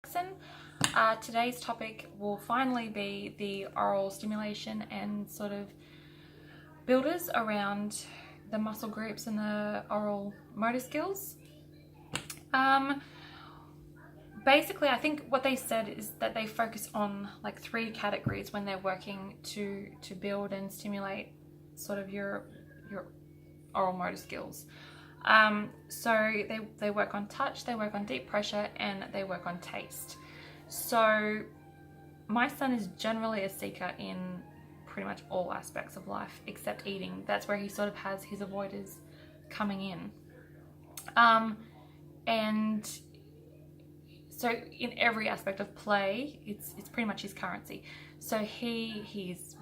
Jaxon. Today's topic will finally be the oral stimulation and sort of builders around the muscle groups and the oral motor skills. Basically, I think what they said is that they focus on like 3 categories when they're working to build and stimulate sort of your oral motor skills. So they work on touch, they work on deep pressure, and they work on taste. So my son is generally a seeker in pretty much all aspects of life except eating. That's where he sort of has his avoiders coming in. And so in every aspect of play, it's pretty much his currency. So he's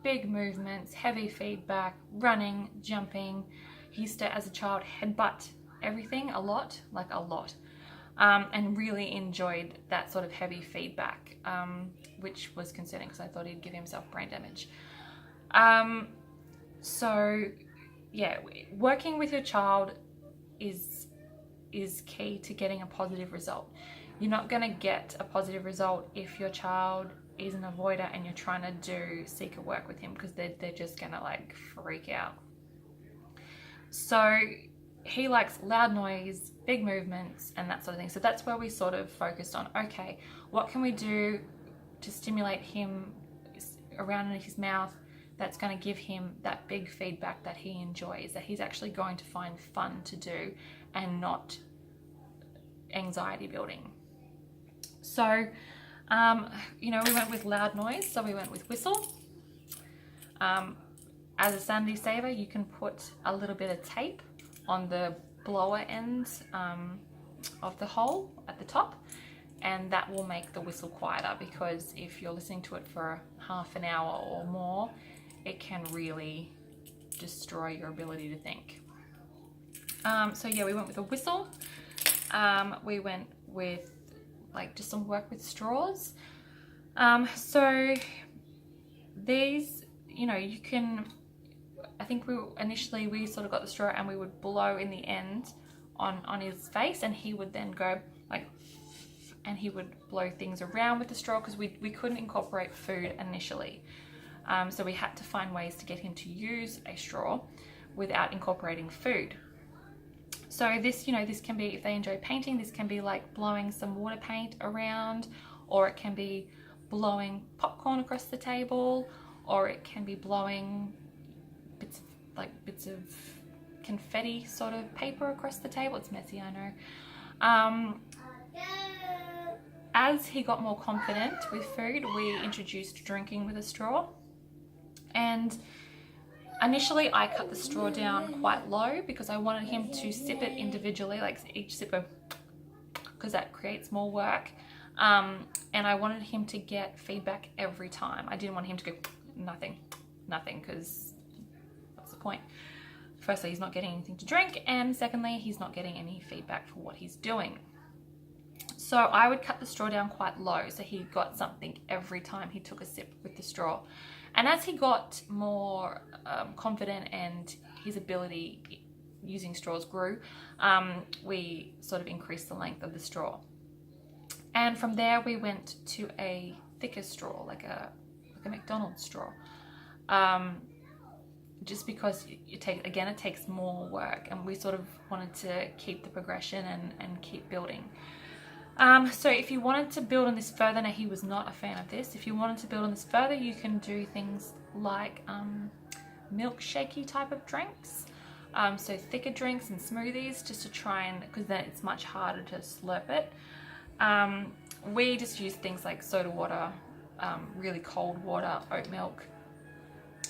big movements, heavy feedback, running, jumping. He used to, as a child, headbutt everything a lot, and really enjoyed that sort of heavy feedback, which was concerning because I thought he'd give himself brain damage. So yeah, working with your child is key to getting a positive result. You're not going to get a positive result if your child is an avoider and you're trying to do seeker work with him, because they're just going to like freak out. So he likes loud noise, big movements, and that sort of thing. So that's where we sort of focused on, okay, what can we do to stimulate him around in his mouth that's going to give him that big feedback that he enjoys, that he's actually going to find fun to do and not anxiety building. So, we went with loud noise, so we went with whistle. As a sanity saver, you can put a little bit of tape on the blower ends of the hole at the top, and that will make the whistle quieter, because if you're listening to it for half an hour or more, it can really destroy your ability to think. So yeah, we went with a whistle. We went with just some work with straws. So these, you can, I think we sort of got the straw and we would blow in the end on his face, and he would then go and he would blow things around with the straw, because we couldn't incorporate food initially. So we had to find ways to get him to use a straw without incorporating food. So this can be, if they enjoy painting, this can be like blowing some water paint around, or it can be blowing popcorn across the table, or it can be blowing bits of confetti sort of paper across the table. It's messy, I know. As he got more confident with food, we introduced drinking with a straw. And initially I cut the straw down quite low because I wanted him to sip it individually, like each sip because that creates more work. And I wanted him to get feedback every time. I didn't want him to go nothing, because what's the point? Firstly, he's not getting anything to drink, and secondly, he's not getting any feedback for what he's doing. So I would cut the straw down quite low, so he got something every time he took a sip with the straw. And as he got more confident and his ability using straws grew, we sort of increased the length of the straw. And from there we went to a thicker straw, like a McDonald's straw. Just because it takes more work, and we sort of wanted to keep the progression and keep building. So if you wanted to build on this further, now he was not a fan of this, if you wanted to build on this further, you can do things like milkshakey type of drinks, so thicker drinks and smoothies, just to try and, because then it's much harder to slurp it. We just use things like soda water, really cold water, oat milk,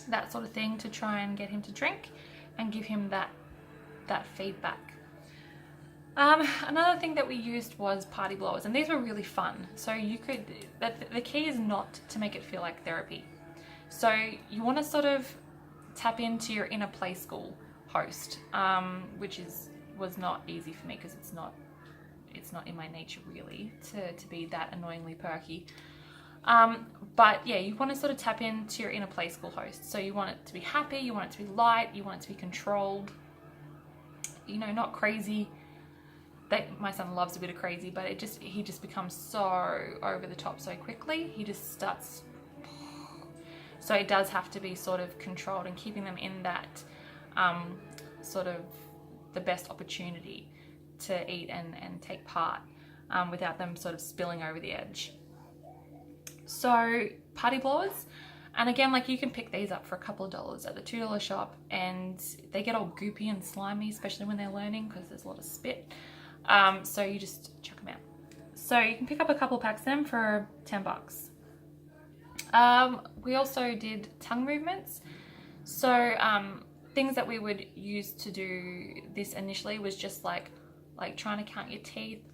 that sort of thing, to try and get him to drink and give him that feedback. Another thing that we used was party blowers, and these were really fun. So the key is not to make it feel like therapy. So you want to sort of tap into your inner play school host, which was not easy for me, because it's not in my nature really to be that annoyingly perky. But yeah, you want to sort of tap into your inner play school host. So you want it to be happy, you want it to be light, you want it to be controlled, not crazy. my son loves a bit of crazy, but he just becomes so over the top so quickly. He just starts. So it does have to be sort of controlled, and keeping them in that sort of the best opportunity to eat and take part without them sort of spilling over the edge. So party blowers, and again, like, you can pick these up for a couple of dollars at the $2 shop, and they get all goopy and slimy, especially when they're learning, because there's a lot of spit. So you just chuck them out. So you can pick up a couple packs of them for $10. We also did tongue movements. So things that we would use to do this initially was just like trying to count your teeth,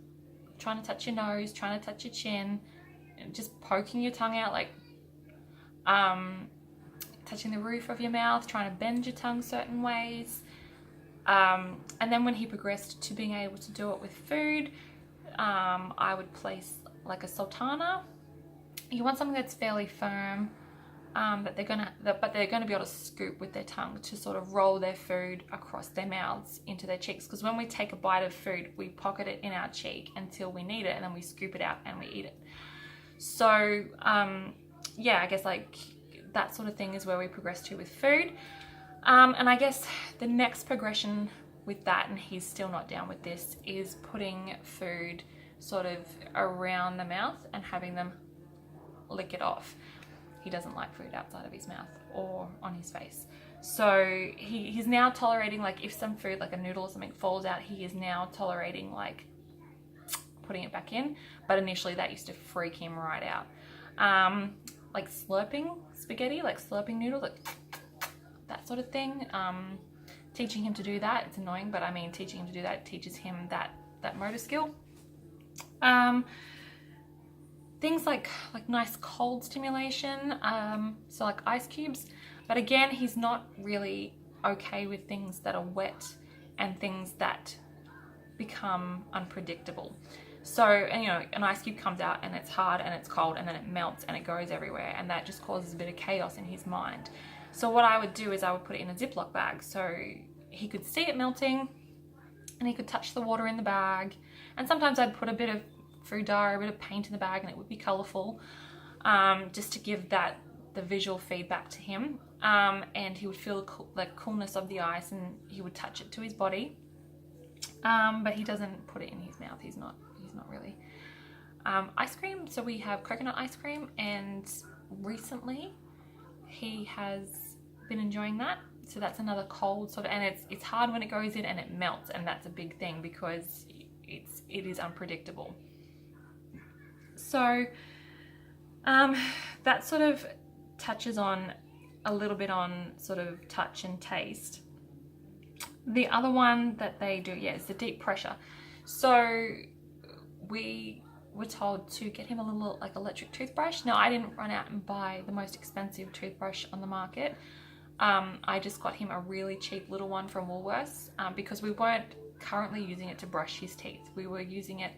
trying to touch your nose, trying to touch your chin, and just poking your tongue out, like touching the roof of your mouth, trying to bend your tongue certain ways. And then when he progressed to being able to do it with food, I would place like a sultana. You want something that's fairly firm, but they're gonna be able to scoop with their tongue to sort of roll their food across their mouths into their cheeks. Because when we take a bite of food, we pocket it in our cheek until we need it, and then we scoop it out and we eat it. So yeah, I guess like that sort of thing is where we progress to with food. And I guess the next progression with that, and he's still not down with this, is putting food sort of around the mouth and having them lick it off. He doesn't like food outside of his mouth or on his face. So he's now tolerating, like, if some food, like a noodle or something, falls out, he is now tolerating like putting it back in. But initially that used to freak him right out. Like slurping spaghetti, like slurping noodles, like that sort of thing. Teaching him to do that, it's annoying, but I mean, teaching him to do that teaches him that motor skill. Things like nice cold stimulation, so like ice cubes. But again, he's not really okay with things that are wet and things that become unpredictable. So, and you know, an ice cube comes out and it's hard and it's cold and then it melts and it goes everywhere, and that just causes a bit of chaos in his mind. So what I would do is I would put it in a Ziploc bag so he could see it melting and he could touch the water in the bag. And sometimes I'd put a bit of food dye, a bit of paint in the bag, and it would be colourful, just to give the visual feedback to him. And he would feel the coolness of the ice, and he would touch it to his body. But he doesn't put it in his mouth. He's not really. Ice cream. So we have coconut ice cream, and recently he has been enjoying that. So that's another cold sort of, and it's hard when it goes in and it melts, and that's a big thing because it is unpredictable. So that sort of touches on a little bit on sort of touch and taste. The other one that they do, is the deep pressure. So we were told to get him a little like electric toothbrush. Now, I didn't run out and buy the most expensive toothbrush on the market. I just got him a really cheap little one from Woolworths, because we weren't currently using it to brush his teeth. We were using it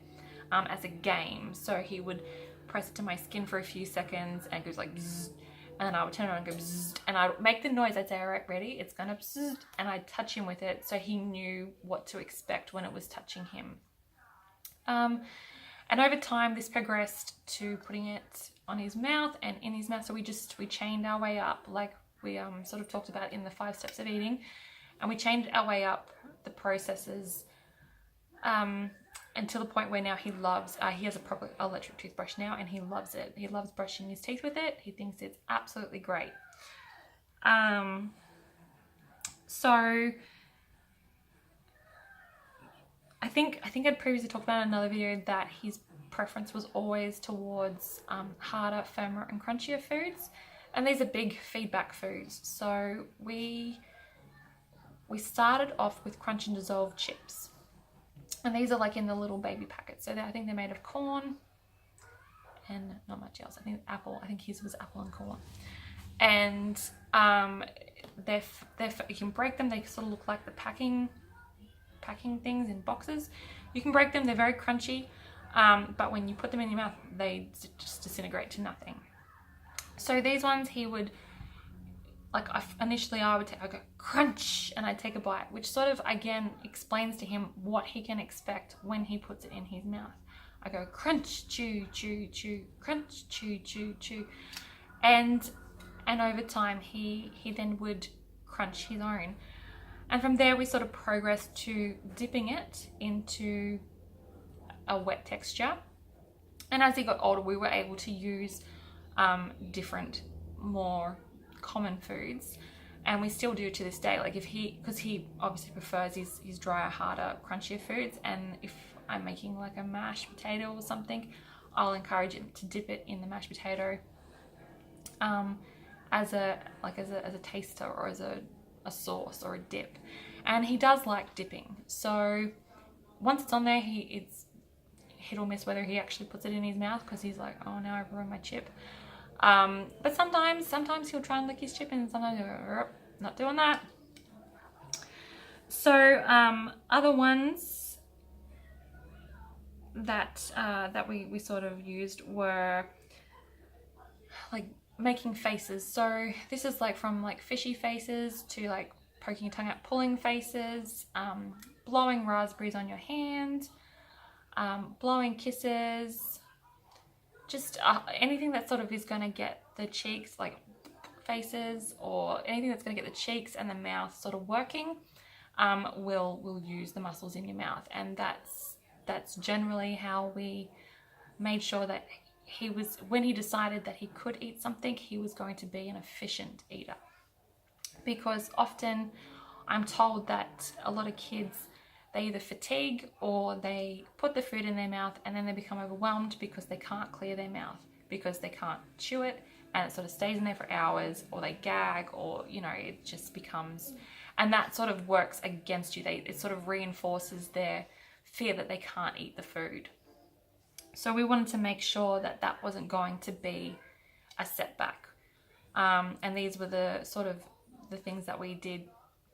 as a game. So he would press it to my skin for a few seconds and it goes like bzzz, and then I would turn it on and go bzzz, and I would make the noise. I'd say, all right, ready, it's gonna bzzz, and I'd touch him with it so he knew what to expect when it was touching him. And over time this progressed to putting it on his mouth and in his mouth. So we chained our way up, like we sort of talked about in the 5 steps of eating, and we chained our way up the processes until the point where now he loves, he has a proper electric toothbrush now, and he loves it. He loves brushing his teeth with it. He thinks it's absolutely great. So I think I'd previously talked about in another video that his preference was always towards harder, firmer and crunchier foods, and these are big feedback foods. So we started off with Crunch and Dissolve chips, and these are like in the little baby packets. So I think they're made of corn and not much else. I think apple. I think his was apple and corn. And you can break them. They sort of look like the packing things in boxes. You can break them. They're very crunchy, but when you put them in your mouth, they just disintegrate to nothing. So these ones he would like initially I go crunch and I take a bite, which sort of again explains to him what he can expect when he puts it in his mouth. I go crunch, chew, chew, chew, crunch, chew, chew, chew. And over time he then would crunch his own. And from there we sort of progressed to dipping it into a wet texture. And as he got older, we were able to use different, more common foods, and we still do to this day. Like because he obviously prefers his drier, harder, crunchier foods, and if I'm making like a mashed potato or something, I'll encourage him to dip it in the mashed potato as a taster or as a sauce or a dip. And he does like dipping, so once it's on there, it's hit or miss whether he actually puts it in his mouth, because he's like, oh no, I've ruined my chip. But sometimes he'll try and lick his chip, and sometimes he'll go, not doing that. So other ones that we sort of used were like making faces. So this is like from like fishy faces to like poking your tongue out, pulling faces, blowing raspberries on your hand, blowing kisses, just anything that sort of is going to get the cheeks, like faces, or anything that's going to get the cheeks and the mouth sort of working, will use the muscles in your mouth. And that's generally how we made sure that he was, when he decided that he could eat something, he was going to be an efficient eater. Because often I'm told that a lot of kids, they either fatigue or they put the food in their mouth and then they become overwhelmed because they can't clear their mouth, because they can't chew it and it sort of stays in there for hours, or they gag, or it just becomes, and that sort of works against you. It sort of reinforces their fear that they can't eat the food. So we wanted to make sure that that wasn't going to be a setback. And these were the sort of the things that we did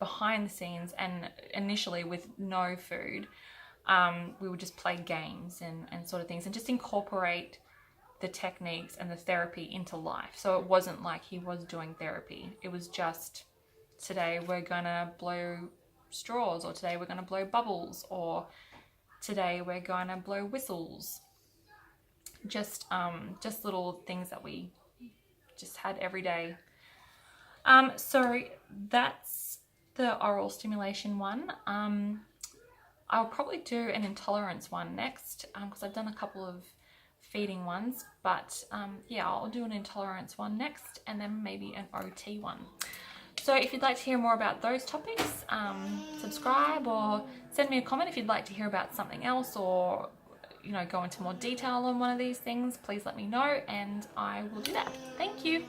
behind the scenes, and initially with no food, we would just play games and sort of things, and just incorporate the techniques and the therapy into life. So it wasn't like he was doing therapy. It was just, today we're gonna blow straws, or today we're gonna blow bubbles, or today we're gonna blow whistles. Just little things that we just had every day. So that's the oral stimulation one. I'll probably do an intolerance one next, because I've done a couple of feeding ones, but yeah, I'll do an intolerance one next, and then maybe an OT one. So if you'd like to hear more about those topics, subscribe or send me a comment. If you'd like to hear about something else, or go into more detail on one of these things, please let me know and I will do that. Thank you.